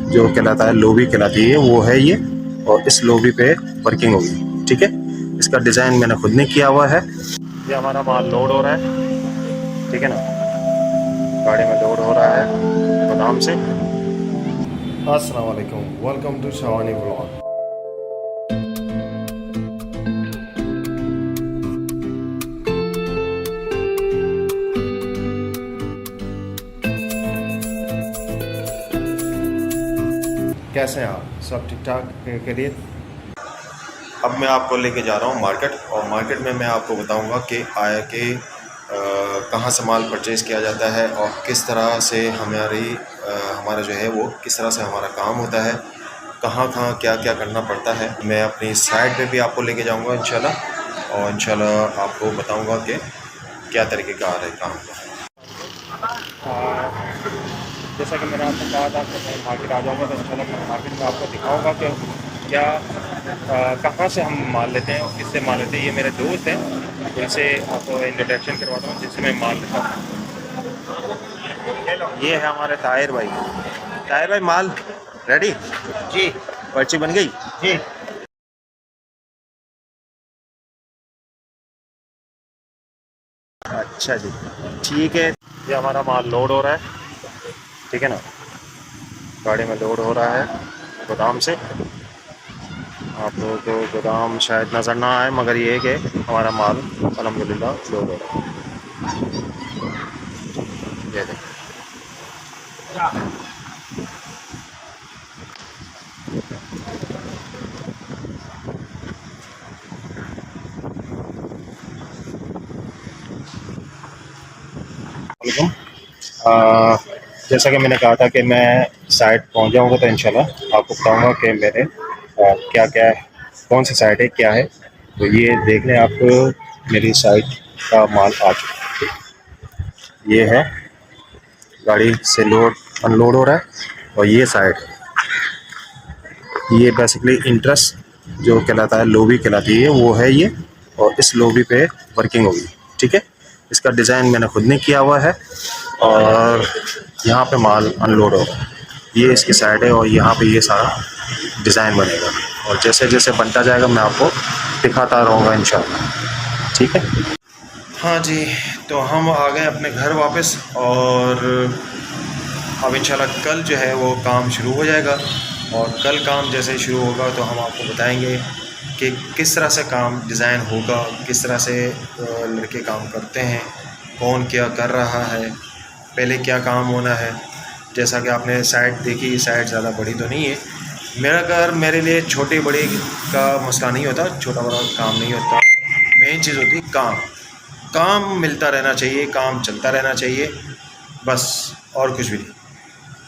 जो कहलाता है, लोबी कहलाती है, वो है ये। और इस लोबी पे वर्किंग होगी, ठीक है। इसका डिज़ाइन मैंने खुद ने किया हुआ है। ये हमारा माल लोड हो रहा है, ठीक है ना, गाड़ी में लोड हो रहा है गोदाम से। अस्सलाम वालेकुम, वेलकम टू शावानी व्लॉग। कैसे हैं आप? सब ठीक ठाक के लिए। अब मैं आपको लेके जा रहा हूँ मार्केट, और मार्केट में मैं आपको बताऊँगा कि आया कि कहाँ से माल परचेज़ किया जाता है और किस तरह से हमारा जो है वो किस तरह से हमारा काम होता है, कहाँ कहाँ क्या क्या करना पड़ता है। मैं अपनी साइट पे भी आपको लेके जाऊँगा इंशाल्लाह, और इंशाल्लाह आपको बताऊँगा कि क्या तरीके का आ रहा है काम। जैसा कि मैंने आपको कहा था कि मैं मार्केट आ जाऊँगा, तो इंशाल्लाह मैं मार्केट में आपको दिखाऊँगा कि क्या कहाँ से हम माल लेते हैं और किससे माल लेते हैं। ये मेरे दोस्त हैं, उनसे आपको इंट्रोडक्शन करवाता हूँ जिससे मैं माल लेता हूँ। ये है हमारे ताहिर भाई। ताहिर भाई, माल रेडी जी? पर्ची बन गई जी? अच्छा जी, ठीक है। ये हमारा माल लोड हो रहा है, ठीक है ना, गाड़ी में लोड हो रहा है गोदाम से। आप लोगों को गोदाम शायद नज़र ना आए, मगर ये है कि हमारा माल अल्हम्दुलिल्लाह लोड हो रहा है। ये देखिए, आ, जैसा कि मैंने कहा था कि मैं साइट पहुंच जाऊंगा, तो इंशाल्लाह आपको बताऊंगा कि मेरे क्या क्या है, कौन सी साइट है, क्या है। तो ये देख लें आप, मेरी साइट का माल आ चुका है। ये है, गाड़ी से लोड अनलोड हो रहा है। और ये साइट, ये बेसिकली इंटरेस्ट जो कहलाता है, लोबी कहलाती है, वो है ये। और इस लोबी पे वर्किंग होगी, ठीक है। इसका डिज़ाइन मैंने खुद ने किया हुआ है। और यहाँ पे माल अनलोड होगा, ये इसकी साइड है, और यहाँ पे ये सारा डिज़ाइन बनेगा। और जैसे जैसे बनता जाएगा मैं आपको दिखाता रहूँगा इंशाल्लाह, ठीक है। हाँ जी, तो हम आ गए अपने घर वापस, और अब इंशाल्लाह कल जो है वो काम शुरू हो जाएगा। और कल काम जैसे ही शुरू होगा तो हम आपको बताएंगे कि किस तरह से काम डिज़ाइन होगा, किस तरह से लड़के काम करते हैं, कौन क्या कर रहा है, पहले क्या काम होना है। जैसा कि आपने साइट देखी, साइट ज़्यादा बड़ी तो नहीं है। मेरा घर मेरे लिए छोटे बड़े का मसला नहीं होता, छोटा बड़ा काम नहीं होता। मेन चीज़ होती है काम। काम मिलता रहना चाहिए, काम चलता रहना चाहिए, बस, और कुछ भी नहीं।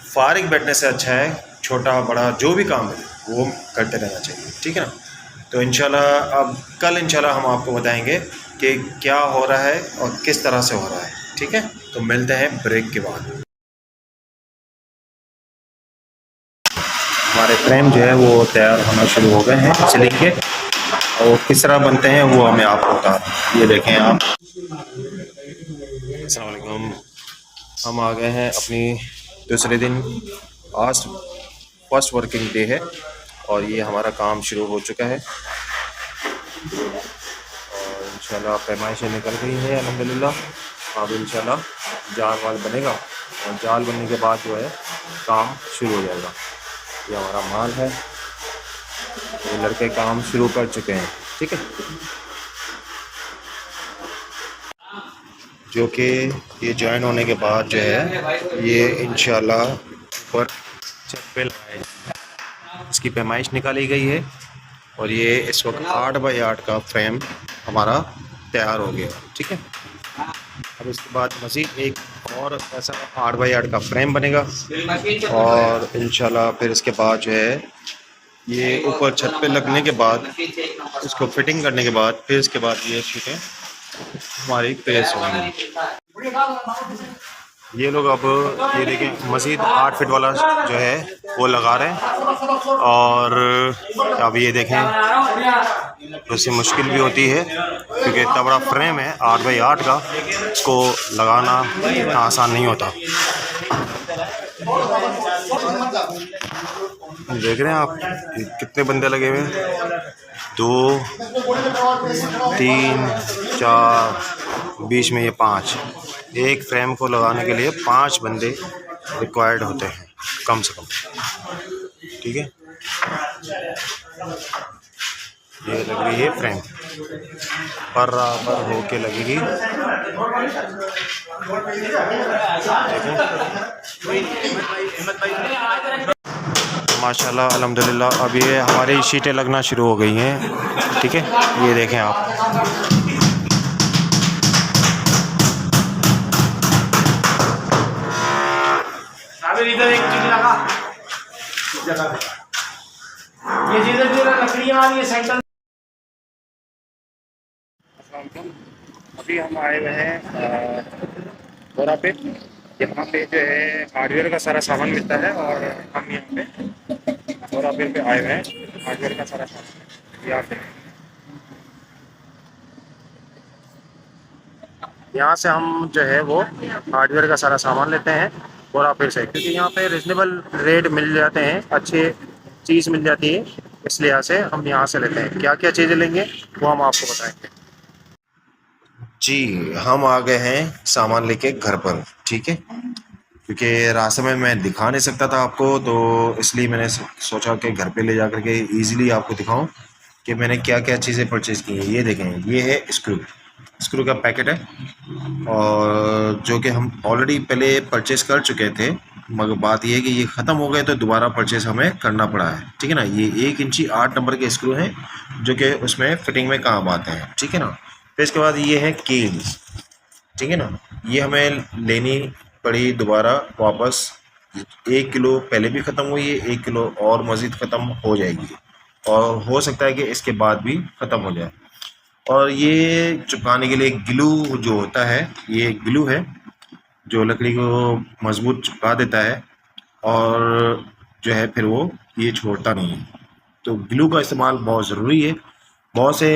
फारिग बैठने से अच्छा है छोटा बड़ा जो भी काम है वो करते रहना चाहिए, ठीक है ना। तो इंशाल्लाह अब कल इंशाल्लाह हम आपको बताएंगे कि क्या हो रहा है और किस तरह से हो रहा है, ठीक है। तो मिलते हैं ब्रेक के बाद। हमारे फ्रेम जो है वो तैयार होना शुरू हो गए हैं सीलिंग के, और किस तरह बनते हैं वो हमें आपको बता रहा हूँ। ये देखें आप। अस्सलाम वालेकुम, हम आ गए हैं अपनी दूसरे दिन। आज फर्स्ट वर्किंग डे है, और ये हमारा काम शुरू हो चुका है। और इंशाल्लाह पैमाइशें निकल गई हैं अल्हम्दुलिल्लाह। अब इंशाल्लाह जाल वाल बनेगा, और जाल बनने के बाद जो है काम शुरू हो जाएगा। ये हमारा माल है, ये लड़के काम शुरू कर चुके हैं, ठीक है। जो कि ये ज्वाइन होने के बाद जो है ये इंशाल्लाह ऊपर छत पे लगाए, इसकी पैमाइश निकाली गई है। और ये इस वक्त 8 बाई 8 का फ्रेम हमारा तैयार हो गया, ठीक है। अब इसके बाद मज़ीद एक और ऐसा 8 बाई 8 का फ्रेम बनेगा, और इंशाल्लाह फिर इसके बाद जो है ये ऊपर छत पे लगने के बाद, इसको फिटिंग करने के बाद, फिर इसके बाद ये शीटें हमारी प्रेस होंगी। ये लोग अब ये देखें मज़ीद 8 फीट वाला जो है वो लगा रहे हैं। और अब ये देखें, उससे मुश्किल भी होती है क्योंकि इतना बड़ा फ्रेम है 8 बाई 8 का, इसको लगाना इतना आसान नहीं होता। देख रहे हैं आप कितने बंदे लगे हुए हैं, 2 3 4, बीच में ये 5। एक फ्रेम को लगाने के लिए 5 बंदे रिक्वायर्ड होते हैं कम से कम। ठीक है, ये लग रही है फ्रेम, बराबर होके लगेगी। माशाल्लाह अल्हम्दुलिल्लाह अब ये हमारी शीटें लगना शुरू हो गई हैं। ठीक है, ये देखें आप, इधर एक चीज लगा ये जिधर लकड़ियां आ रही है सेंटर। अभी हम आए हुए हैं बोरा पे। यहाँ पे जो है हार्डवेयर का सारा सामान मिलता है और हम यहाँ पे बोरा पे आए हुए हैं। हार्डवेयर का सारा सामान यहाँ से हम जो है वो हार्डवेयर का सारा सामान लेते हैं बोरा पे से, क्योंकि यहाँ पे रिजनेबल रेट मिल जाते हैं, अच्छी चीज़ मिल जाती है, इस लिहाज से हम यहाँ से लेते हैं। क्या क्या चीज़ें लेंगे वो हम आपको बताएंगे। जी, हम आ गए हैं सामान लेके घर पर। ठीक है, क्योंकि रास्ते में मैं दिखा नहीं सकता था आपको, तो इसलिए मैंने सोचा कि घर पे ले जा करके ईज़िली आपको दिखाऊं कि मैंने क्या क्या चीज़ें परचेज़ की हैं। ये देखें, ये है स्क्रू का पैकेट है, और जो कि हम ऑलरेडी पहले परचेज़ कर चुके थे, मगर बात ये है कि ये ख़त्म हो गए तो दोबारा परचेज़ हमें करना पड़ा है। ठीक है ना, ये 1 इंची 8 नंबर के स्क्रू हैं जो कि उसमें फिटिंग में काम आते हैं। ठीक है ना, फिर इसके बाद ये है कील्स। ठीक है ना, ये हमें लेनी पड़ी दोबारा वापस। 1 किलो पहले भी ख़त्म हुई है, 1 किलो और मज़ीद ख़त्म हो जाएगी, और हो सकता है कि इसके बाद भी ख़त्म हो जाए। और ये चिपकाने के लिए ग्लू जो होता है, ये ग्लू है जो लकड़ी को मजबूत चिपका देता है, और जो है फिर वो ये छोड़ता नहीं है। तो ग्लू का इस्तेमाल बहुत ज़रूरी है। बहुत से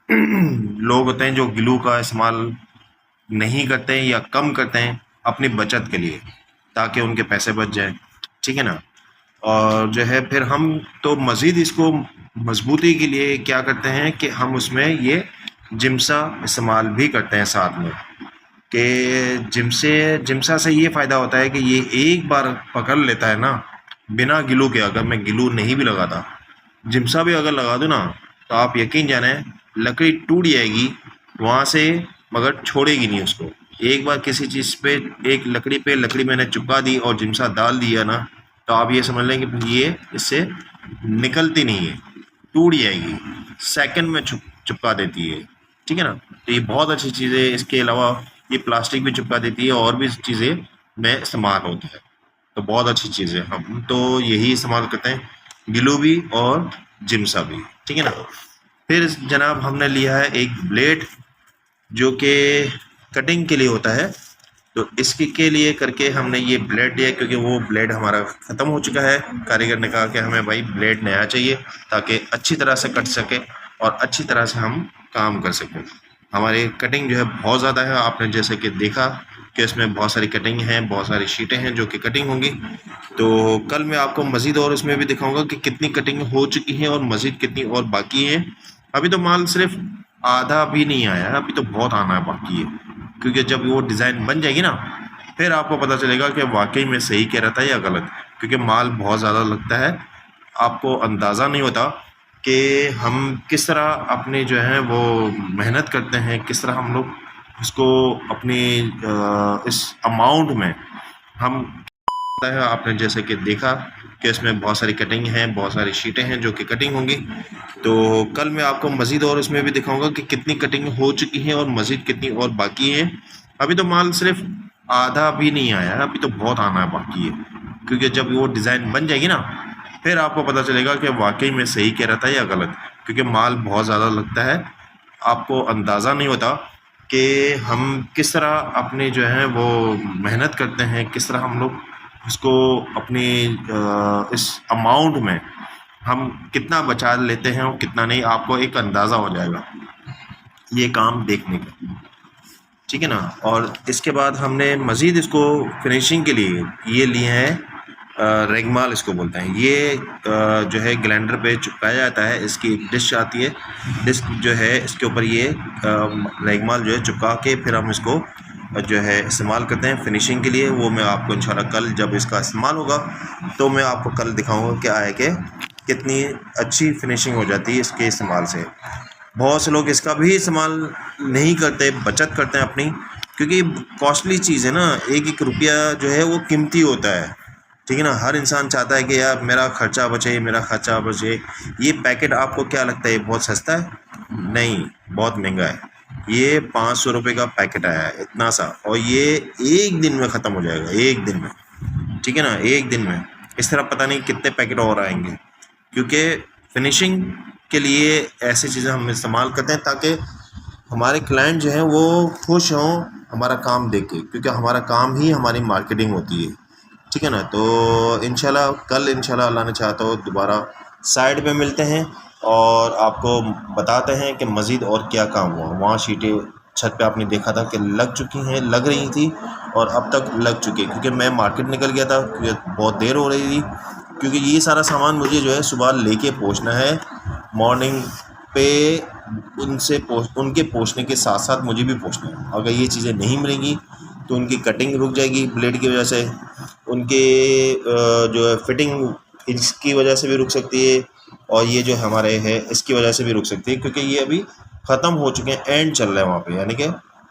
लोग होते हैं जो ग्लू का इस्तेमाल नहीं करते हैं या कम करते हैं अपनी बचत के लिए, ताकि उनके पैसे बच जाए। ठीक है ना, और जो है फिर हम तो मज़ीद इसको मजबूती के लिए क्या करते हैं कि हम उसमें ये जिम्सा इस्तेमाल भी करते हैं साथ में, कि जिम्सा से ये फ़ायदा होता है कि ये एक बार पकड़ लेता है ना बिना ग्लू के। अगर मैं ग्लू नहीं भी लगाता, जिम्सा भी अगर लगा दूँ ना, तो आप यकीन जाने लकड़ी टूट जाएगी वहाँ से, मगर छोड़ेगी नहीं उसको। एक बार किसी चीज़ पे, एक लकड़ी मैंने चिपका दी और जिम्सा डाल दिया ना, तो आप ये समझ लें कि ये इससे निकलती नहीं है, टूट जाएगी, सेकंड में चिपका देती है। ठीक है ना, तो ये बहुत अच्छी चीज़ है। इसके अलावा ये प्लास्टिक भी चिपका देती है और भी चीज़ें में इस्तेमाल होता है, तो बहुत अच्छी चीज़ है। हम तो यही इस्तेमाल करते हैं, ग्लू भी और जिम्सा भी। ठीक है ना, फिर जनाब हमने लिया है एक ब्लेड जो कि कटिंग के लिए होता है, तो इसके के लिए करके हमने ये ब्लेड लिया, क्योंकि वो ब्लेड हमारा ख़त्म हो चुका है। कारीगर ने कहा कि हमें भाई ब्लेड नया चाहिए ताकि अच्छी तरह से कट सके और अच्छी तरह से हम काम कर सकें। हमारी कटिंग जो है बहुत ज़्यादा है, आपने जैसे कि देखा कि इसमें बहुत सारी कटिंग हैं, बहुत सारी शीटें हैं जो कि कटिंग होंगी। तो कल मैं आपको मज़ीद और इसमें भी दिखाऊंगा कि कितनी कटिंग हो चुकी है और मज़ीद कितनी और बाकी है। अभी तो माल सिर्फ आधा भी नहीं आया है, अभी तो बहुत आना है बाकी है, क्योंकि जब वो डिज़ाइन बन जाएगी ना, फिर आपको पता चलेगा कि वाकई में सही कह रहा था या गलत, क्योंकि माल बहुत ज़्यादा लगता है। आपको अंदाज़ा नहीं होता कि हम किस तरह अपने जो है वो मेहनत करते हैं, किस तरह हम लोग उसको अपनी इस अमाउंट में हम है। आपने जैसे कि देखा कि इसमें बहुत सारी कटिंग हैं, बहुत सारी शीटें हैं जो कि कटिंग होंगी। तो कल मैं आपको मज़ीद और इसमें भी दिखाऊंगा कि कितनी कटिंग हो चुकी है और मज़ीद कितनी और बाकी है। अभी तो माल सिर्फ आधा भी नहीं आया है, अभी तो बहुत आना है बाकी है, क्योंकि जब वो डिज़ाइन बन जाएगी ना, फिर आपको पता चलेगा कि वाकई में सही कह रहा था या गलत, क्योंकि माल बहुत ज़्यादा लगता है। आपको अंदाज़ा नहीं होता कि हम किस तरह अपने जो है वो मेहनत करते हैं, किस तरह हम लोग उसको अपनी इस अमाउंट में हम कितना बचा लेते हैं और कितना नहीं, आपको एक अंदाज़ा हो जाएगा ये काम देखने का। ठीक है ना, और इसके बाद हमने मज़ीद इसको फिनिशिंग के लिए ये लिए हैं रेगमाल इसको बोलते हैं। ये जो है ग्राइंडर पे चिपकाया जाता है। इसकी एक डिश आती है, डिस्क जो है इसके ऊपर ये रेगमाल जो है चिपका के फिर हम इसको जो है इस्तेमाल करते हैं फिनिशिंग के लिए। वो मैं आपको इंशाल्लाह कल जब इसका इस्तेमाल होगा तो मैं आपको कल दिखाऊंगा क्या है कि कितनी अच्छी फिनिशिंग हो जाती है इसके इस्तेमाल से। बहुत से लोग इसका भी इस्तेमाल नहीं करते, बचत करते हैं अपनी, क्योंकि कॉस्टली चीज़ है ना। एक एक रुपया जो है वो कीमती होता है, ठीक है ना। हर इंसान चाहता है कि यार मेरा खर्चा बचे, मेरा खर्चा बचे। ये पैकेट आपको क्या लगता है बहुत सस्ता है? नहीं, बहुत महंगा है। ये 500 रुपये का पैकेट आया है, इतना सा, और ये एक दिन में ख़त्म हो जाएगा, एक दिन में, ठीक है ना, एक दिन में। इस तरह पता नहीं कितने पैकेट और आएंगे, क्योंकि फिनिशिंग के लिए ऐसी चीज़ें हम इस्तेमाल करते हैं ताकि हमारे क्लाइंट जो हैं वो खुश हों हमारा काम देख के, क्योंकि हमारा काम ही हमारी मार्केटिंग होती है, ठीक है ना। तो इंशाल्लाह कल इंशाल्लाह अल्लाह ने चाहा तो दोबारा साइड पे मिलते हैं और आपको बताते हैं कि मज़ीद और क्या काम हुआ। वहाँ शीटें छत पे आपने देखा था कि लग चुकी हैं, लग रही थी और अब तक लग चुकी है, क्योंकि मैं मार्केट निकल गया था क्योंकि बहुत देर हो रही थी। क्योंकि ये सारा सामान मुझे जो है सुबह लेके पहुँचना है मॉर्निंग पे, उनके पहुँचने के साथ साथ मुझे भी पहुँचना है। अगर ये चीज़ें नहीं मिलेंगी तो उनकी कटिंग रुक जाएगी ब्लेड की वजह से, उनके जो है फिटिंग इसकी वजह से भी रुक सकती है, और ये जो हमारे है इसकी वजह से भी रुक सकती है, क्योंकि ये अभी ख़त्म हो चुके हैं, एंड चल रहा है वहाँ पे। यानी कि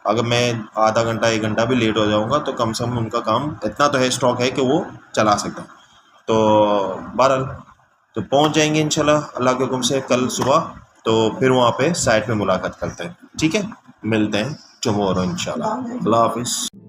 अगर मैं आधा घंटा 1 घंटा भी लेट हो जाऊँगा तो कम से कम उनका काम इतना तो है, स्टॉक है कि वो चला सकता है। तो बहरहाल तो पहुँच जाएंगे इंशाल्लाह अल्लाह के हुक्म से कल सुबह। तो फिर वहाँ पे साइट पे मुलाकात करते हैं, ठीक है। मिलते हैं टुमारो इंशाल्लाह। अल्लाह हाफिज़।